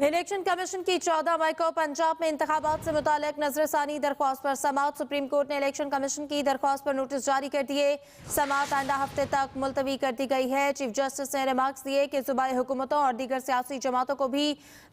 Election commission की 14 मई को पंजाब में इंतखाबात से मुतालिक नजरसानी दरख्वास्त पर समाअत। सुप्रीम कोर्ट ने इलेक्शन कमीशन की दरख्वास्त पर नोटिस जारी कर दिए। समाअत आइंदा हफ्ते तक मुलतवी कर दी गई है। चीफ जस्टिस ने रिमार्क्स दिए कि सूबाई हुकूमतों और दीगर सियासी जमातों को भी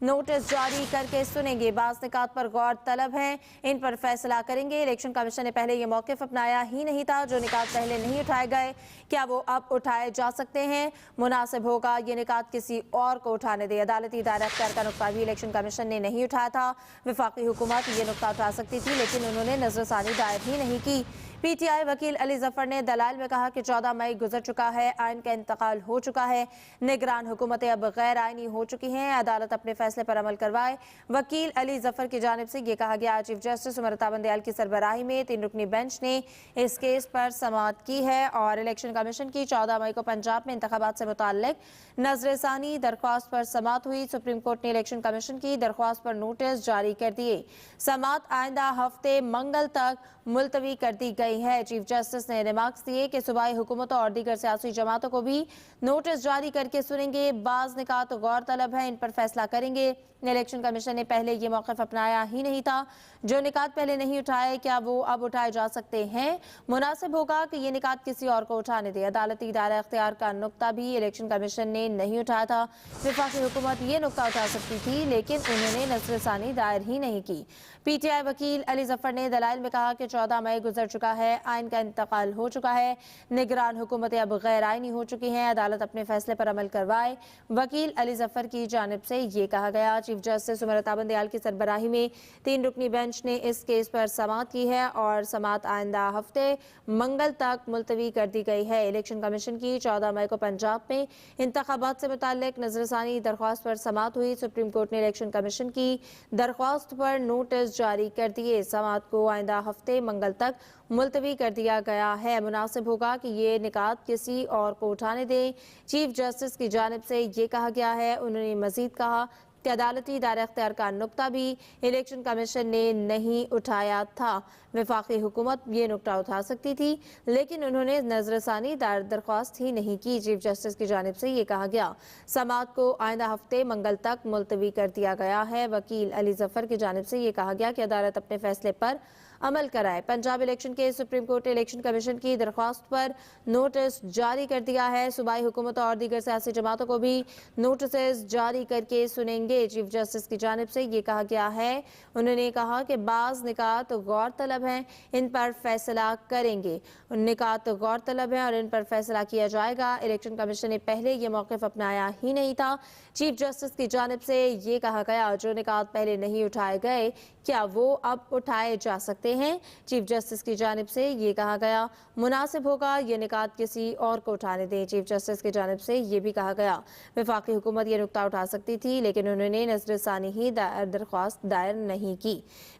नोटिस जारी करके सुनेंगे। बाज़ निकात पर गौर तलब हैं, इन पर फैसला करेंगे। इलेक्शन कमीशन ने पहले ये मौक़िफ़ अपनाया ही नहीं था। जो निकात पहले नहीं उठाए गए, क्या वो अब उठाए जा सकते हैं? मुनासिब होगा ये निकात किसी और को उठाने दे। अदालती दायरा अख्तियार का नुक्ता भी इलेक्शन कमीशन ने नहीं उठाया था। वफाकी हुकूमत ये नुक्ता उठा सकती थी, लेकिन उन्होंने नजरसानी दायर ही नहीं की। पीटीआई वकील अली जफर ने दलाइल में कहा कि 14 मई गुजर चुका है, आइन का इंतकाल हो चुका है, निगरान हुकूमतें अब गैर आइनी हो चुकी हैं, अदालत अपने फैसले पर अमल करवाए। वकील अली जफर की जानिब से ये कहा गया। चीफ जस्टिस उमरता बंदयाल की सरबराही में 3 रुकनी बेंच ने इस केस पर समाअत की है और इलेक्शन कमीशन की 14 मई को पंजाब में इंतखाबात से मुताल्लिक नजरसानी दरख्वास्त पर समाअत हुई। सुप्रीम कोर्ट ने इलेक्शन कमीशन की दरख्वास्त पर नोटिस जारी कर दिए। समाअत आइंदा हफ्ते मंगल तक मुलतवी कर दी गई है। चीफ जस्टिस ने रिमार्क्स दिए कि सूबाई हुकूमतों और दीगर सियासी जमातों को भी नोटिस जारी करके सुनेंगे। बाज़ निकात गौर तलब है, इन पर फैसला करेंगे। इलेक्शन कमीशन ने पहले ये मौक़िफ़ अपनाया ही नहीं था। जो निकात पहले नहीं उठाए, क्या वो अब उठाए जा सकते हैं? मुनासिब होगा कि ये निकात किसी और को उठाने दे। अदालती दायरा अख्तियार का नुक्ता भी इलेक्शन कमीशन ने नहीं उठाया था। वफाकी हुकूमत ये नुक्ता उठा सकती थी, लेकिन उन्होंने नजरसानी दायर ही नहीं की। पीटीआई वकील अली जफर ने दलाइल में कहा कि 14 मई गुजर चुका है, आइन का इंतकाल हो चुका है, निगरान हुकूमतें अब गैर आइनी हो चुकी हैं, अदालत अपने फैसले पर अमल करवाए। वकील अली जफर की जानिब से ये कहा गया। चीफ जस्टिस उमरता बंदयाल की सरबराही में 3 रुकनी बेंच ने इस केस पर समाअत की है और समाअत आइंदा हफ्ते मंगल तक मुलतवी कर दी गई है। इलेक्शन कमीशन की 14 मई को पंजाब में इंतखाबात से मुताल्लिक नजरसानी दरख्वास्त पर समाअत हुई। सुप्रीम कोर्ट ने इलेक्शन कमीशन की दरख्वास्त पर नोटिस जारी कर दिए। समाअत को आइंदा हफ्ते मंगल तक मुलतवी कर दिया गया है। मुनासिब होगा कि ये निकात किसी और को उठाने दें। चीफ जस्टिस की जानिब से ये कहा गया है। उन्होंने मजीद कहा कि अदालती दायरा अख्तियार का नुक्ता भी इलेक्शन कमीशन ने नहीं उठाया था। वफाकी हुकूमत ये नुक्ता उठा सकती थी, लेकिन उन्होंने नजरसानी दायर दरख्वास्त ही नहीं की। चीफ जस्टिस की जानिब से ये कहा गया। समाअत को आइंदा हफ्ते मंगल तक मुलतवी कर दिया गया है। वकील अली जफर की जानिब से ये कहा गया कि अदालत अपने फैसले पर अमल कराए। पंजाब इलेक्शन के सुप्रीम कोर्ट ने इलेक्शन कमीशन की दरख्वास्त पर नोटिस जारी कर दिया है। सूबाई हुकूमतों और दीगर सियासी जमातों को भी नोटिस जारी करके सुनेंगे। चीफ जस्टिस की जानिब से ये कहा गया है। उन्होंने कहा कि बाज़ निकात गौर तलब हैं, इन पर फैसला करेंगे। निकात गौर तलब हैं और इन पर फैसला किया जाएगा। इलेक्शन कमीशन ने पहले ये मौक़िफ़ अपनाया ही नहीं था। चीफ जस्टिस की जानिब से ये कहा गया। जो निकात पहले नहीं उठाए गए, क्या वो अब उठाए जा सकते हैं? चीफ जस्टिस की जानिब से ये कहा गया। मुनासिब होगा ये निकात किसी और को उठाने दें। चीफ जस्टिस की जानिब से ये भी कहा गया। वफाकी हुकूमत ये नुक्ता उठा सकती थी, लेकिन उन्होंने नजरसानी ही दरख्वास्त दायर नहीं की।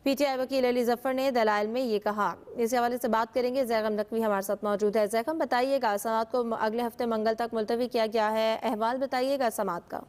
पीटीआई वकील अली जफर ने दलाइल में ये कहा। इस हवाले से बात करेंगे। जैगम नकवी हमारे साथ मौजूद है। जैगम, बताइएगा, समाअत को अगले हफ्ते मंगल तक मुलतवी किया गया है, अहवाल बताइएगा समाअत का।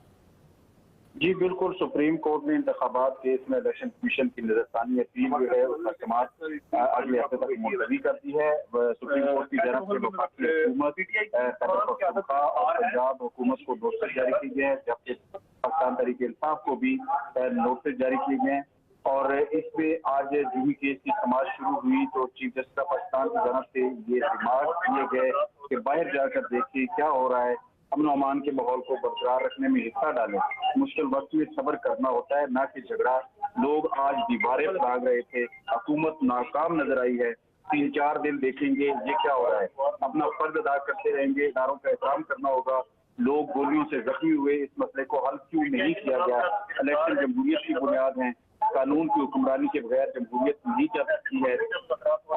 जी बिल्कुल, सुप्रीम कोर्ट ने इंतखाबात केस में इलेक्शन कमीशन की नजरसानी अपील जो है उसका समाअत अगले हफ्ते तक मुलतवी कर दी है। सुप्रीम कोर्ट की तरफ से वफाकी हुकूमत और पंजाब हुकूमत को नोटिस जारी किए गए हैं, जबकि पाकिस्तान तहरीक इंसाफ को भी नोटिस जारी किए गए हैं। और इसमें आज जूही केस की समाअत शुरू हुई तो चीफ जस्टिस ऑफ पाकिस्तान की तरफ से ये रिमार्क दिए गए कि बाहर जाकर देखिए क्या हो रहा है, अमन अमान के माहौल को बरकरार रखने में हिस्सा डालें। मुश्किल वक्त में सब्र करना होता है, ना कि झगड़ा। लोग आज दीवारें भाग रहे थे, हुकूमत नाकाम नजर आई है। 3-4 दिन देखेंगे ये क्या हो रहा है। अपना फर्ज अदा करते रहेंगे, इदारों का एहतराम करना होगा। लोग गोलियों से जख्मी हुए, इस मसले को हल क्यों नहीं किया गया? इलेक्शन जमहूरियत की बुनियाद है, कानून की हुक्मरानी के बगैर जमहूरियत नहीं चल सकती है।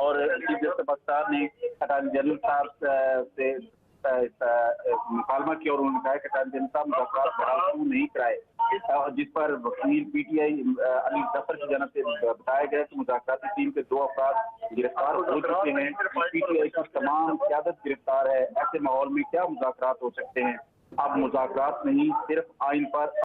और चीफ जस्टिस पाकिस्तान ने अटॉर्नी जनरल साहब से मुकालमा किया और उन्होंने कहा कि अटॉर्नी जनरल साहब मुज़ाकरात बहाल क्यों नहीं कराए, जिस पर वकील पीटीआई अली जफर की जानिब से बताया गया कि मुज़ाकराती टीम के 2 अफराद गिरफ्तार हो चुके हैं। पीटीआई की तमाम क़यादत गिरफ्तार है। ऐसे माहौल में क्या मुज़ाकरात हो सकते हैं? अब मुज़ाकरात नहीं, सिर्फ आइन पर